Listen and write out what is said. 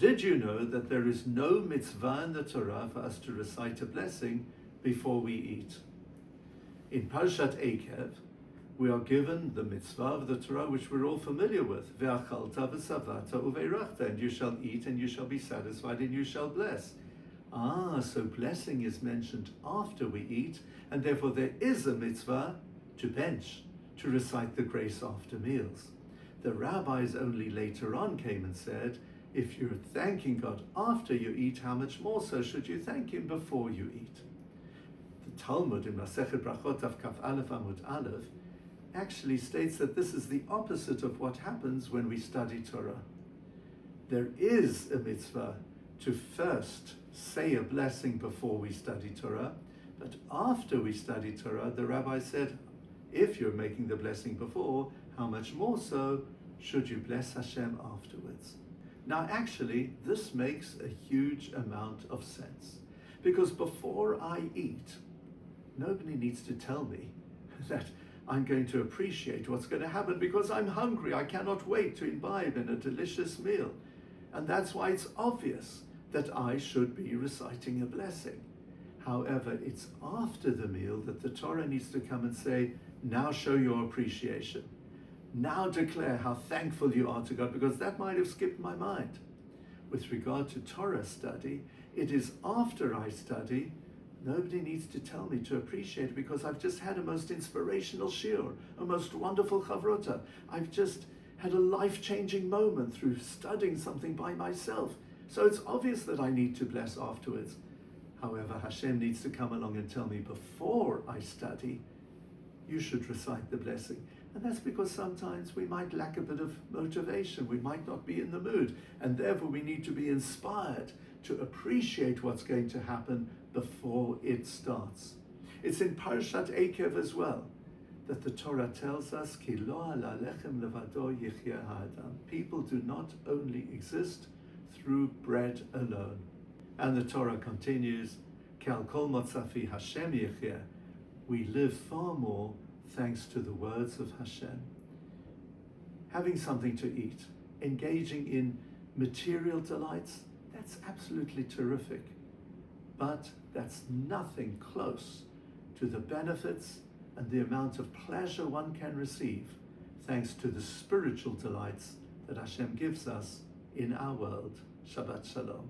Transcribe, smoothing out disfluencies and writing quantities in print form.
Did you know that there is no mitzvah in the Torah for us to recite a blessing before we eat? In Parshat Eikev, we are given the mitzvah of the Torah, which we're all familiar with. Ve'achalta v'savata uveirachta, and you shall eat, and you shall be satisfied, and you shall bless. So blessing is mentioned after we eat, and therefore there is a mitzvah to bench, to recite the grace after meals. The rabbis only later on came and said, if you're thanking God after you eat, how much more so should you thank Him before you eat? The Talmud in Masechet Brachot Kaf Aleph Amud Aleph actually states that this is the opposite of what happens when we study Torah. There is a mitzvah to first say a blessing before we study Torah, but after we study Torah, the rabbi said, if you're making the blessing before, how much more so should you bless Hashem afterwards? Now actually, this makes a huge amount of sense, because before I eat, nobody needs to tell me that I'm going to appreciate what's going to happen, because I'm hungry. I cannot wait to imbibe in a delicious meal. And that's why it's obvious that I should be reciting a blessing. However, it's after the meal that the Torah needs to come and say, now show your appreciation. Now declare how thankful you are to God, because that might have skipped my mind. With regard to Torah study, it is after I study. Nobody needs to tell me to appreciate it, because I've just had a most inspirational shiur, a most wonderful chavrota. I've just had a life-changing moment through studying something by myself. So it's obvious that I need to bless afterwards. However, Hashem needs to come along and tell me before I study, you should recite the blessing. And that's because sometimes we might lack a bit of motivation. We might not be in the mood. And therefore we need to be inspired to appreciate what's going to happen before it starts. It's in Parshat Eikev as well that the Torah tells us, Ki lo ala lechem levado yichya ha'adam. People do not only exist through bread alone. And the Torah continues, Ki al kol motzafi Hashem yichya. We live far more thanks to the words of Hashem. Having something to eat, engaging in material delights, that's absolutely terrific. But that's nothing close to the benefits and the amount of pleasure one can receive thanks to the spiritual delights that Hashem gives us in our world. Shabbat Shalom.